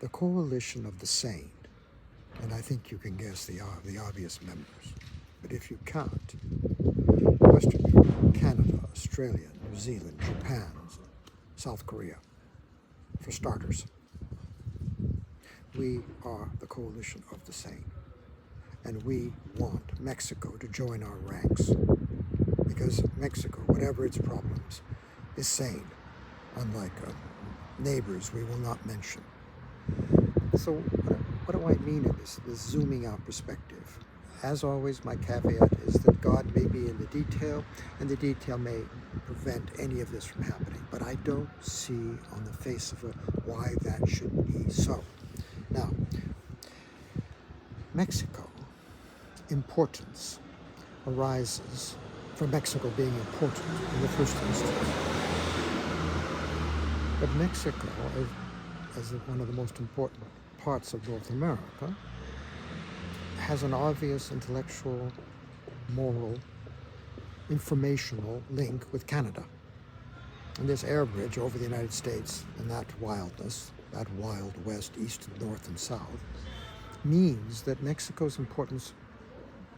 the coalition of the sane, and I think you can guess the obvious members, but if you can't, Western Europe, Canada, Australia, New Zealand, Japan, South Korea, for starters, we are the coalition of the sane, and we want Mexico to join our ranks, because Mexico, whatever its problems, is sane, unlike neighbors we will not mention. So what do I mean in this zooming out perspective? As always, my caveat is that God may be in the detail, and the detail may prevent any of this from happening. But I don't see on the face of it why that should be so. Now, Mexico importance arises from Mexico being important in the first instance. But Mexico, as one of the most important parts of North America, has an obvious intellectual, moral, informational link with Canada. And this air bridge over the United States and that wildness, that wild west, east, north, and south, means that Mexico's importance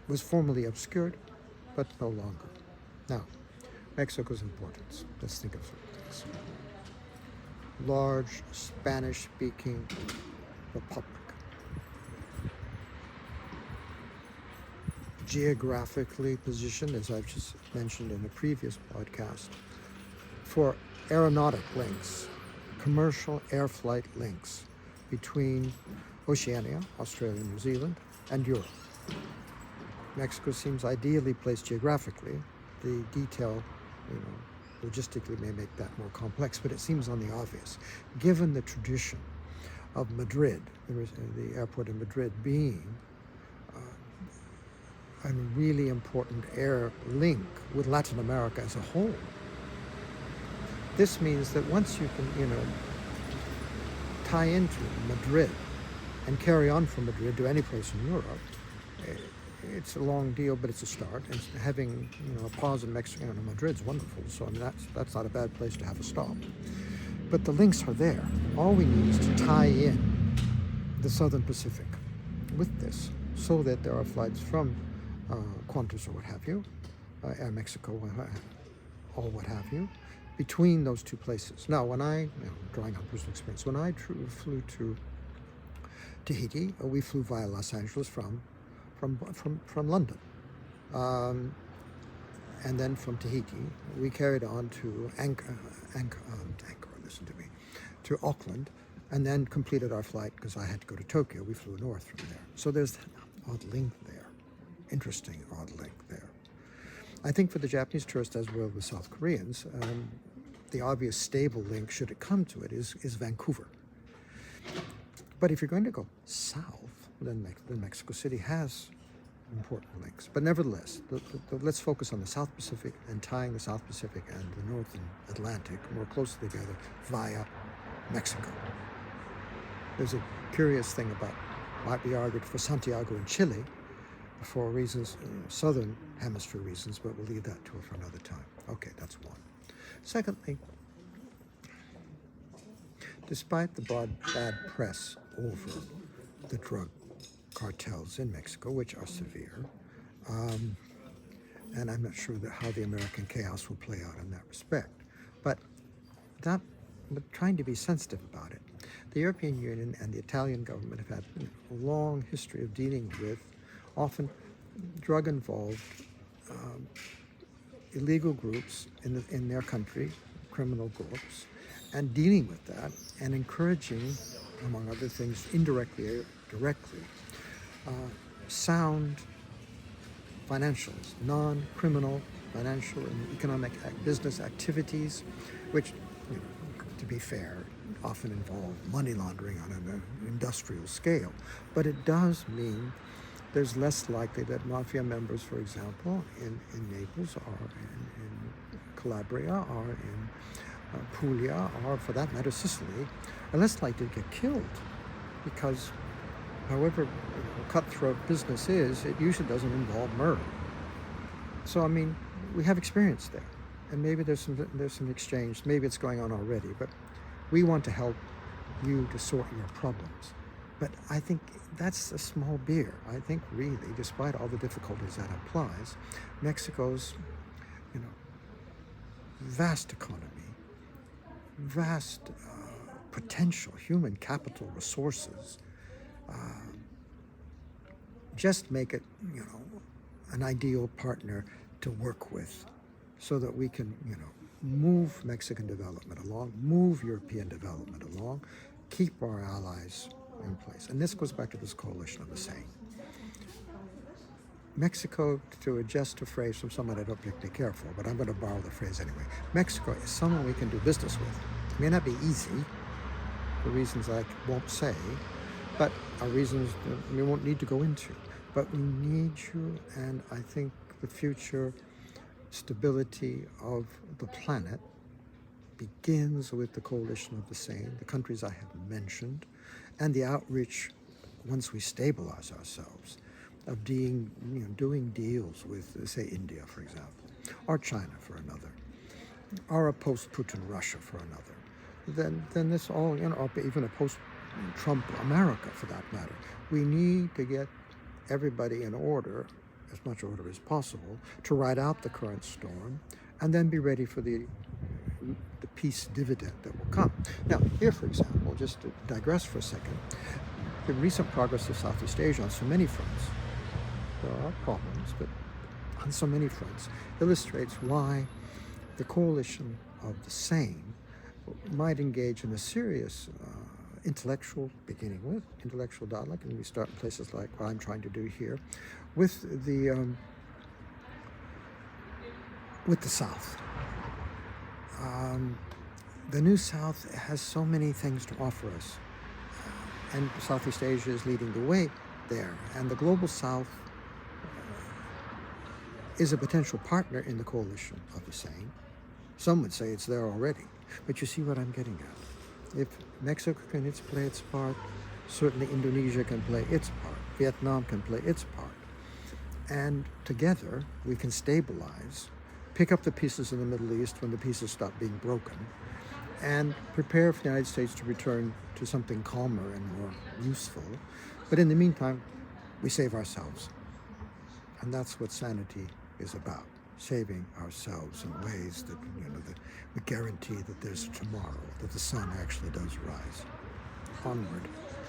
was formerly obscured, but no longer. Now, Mexico's importance. Let's think of some things. Large Spanish-speaking republic. Geographically positioned, as I've just mentioned in a previous podcast, for aeronautic links, commercial air flight links between Oceania, Australia, New Zealand, and Europe. Mexico seems ideally placed geographically. The detail, logistically may make that more complex, but it seems on the obvious. Given the tradition of Madrid, the airport in Madrid being a really important air link with Latin America as a whole. This means that once you can, tie into Madrid and carry on from Madrid to any place in Europe, it's a long deal, but it's a start. And having, a pause in Mexico and Madrid's wonderful. So I mean, that's not a bad place to have a stop. But the links are there. All we need is to tie in the Southern Pacific with this, so that there are flights from Qantas or what have you, Air Mexico or what have you, between those two places. Now, when I, drawing on personal experience, when I flew to Tahiti, we flew via Los Angeles from London. And then from Tahiti, we carried on to to Auckland, and then completed our flight because I had to go to Tokyo. We flew north from there. So there's that odd link there. Interesting odd link there. I think for the Japanese tourist, as well as the South Koreans, the obvious stable link, should it come to it, is Vancouver. But if you're going to go south, then Mexico City has important links. But nevertheless, let's focus on the South Pacific and tying the South Pacific and the Northern Atlantic more closely together via Mexico. There's a curious thing might be argued for Santiago in Chile, for reasons, southern hemisphere reasons, but we'll leave that for another time. Okay, that's one. Secondly, despite the bad press over the drug cartels in Mexico, which are severe, and I'm not sure how the American chaos will play out in that respect, but trying to be sensitive about it. The European Union and the Italian government have had a long history of dealing with often drug-involved illegal groups in their country, criminal groups, and dealing with that and encouraging, among other things, indirectly or directly, sound financials, non-criminal financial and economic business activities, which, to be fair, often involve money laundering on an industrial scale. But it does mean there's less likely that mafia members, for example, in Naples or in Calabria or in Puglia, or for that matter Sicily, are less likely to get killed, because however cutthroat business is, it usually doesn't involve murder. So I mean, we have experience there, and maybe there's some exchange. Maybe it's going on already, but we want to help you to sort your problems. But I think that's a small beer. I think really, despite all the difficulties that implies, Mexico's, vast economy, vast potential, human capital resources, just make it, an ideal partner to work with, so that we can, move Mexican development along, move European development along, keep our allies in place. And this goes back to this coalition of the Sane. Mexico, to adjust a phrase from someone I don't particularly care for, but I'm going to borrow the phrase anyway. Mexico is someone we can do business with. It may not be easy, for reasons I won't say, but are reasons that we won't need to go into. But we need you, and I think the future stability of the planet begins with the coalition of the Sane, the countries I have mentioned, and the outreach, once we stabilize ourselves, of doing deals with, say, India, for example, or China for another, or a post-Putin Russia for another. Then this all, or even a post-Trump America for that matter. We need to get everybody in order, as much order as possible, to ride out the current storm, and then be ready for the peace dividend that will come. Now, here, for example, just to digress for a second, the recent progress of Southeast Asia on so many fronts, there are problems, but on so many fronts, illustrates why the coalition of the Sane might engage in a serious intellectual dialogue, and we start in places like what I'm trying to do here, with the South. The New South has so many things to offer us, and Southeast Asia is leading the way there, and the Global South is a potential partner in the coalition of the Sane. Some would say it's there already, but you see what I'm getting at. If Mexico can play its part, certainly Indonesia can play its part, Vietnam can play its part, and together we can stabilize, pick up the pieces in the Middle East when the pieces stop being broken, and prepare for the United States to return to something calmer and more useful. But in the meantime, we save ourselves. And that's what sanity is about, saving ourselves in ways that, that we guarantee that there's a tomorrow, that the sun actually does rise. Onward.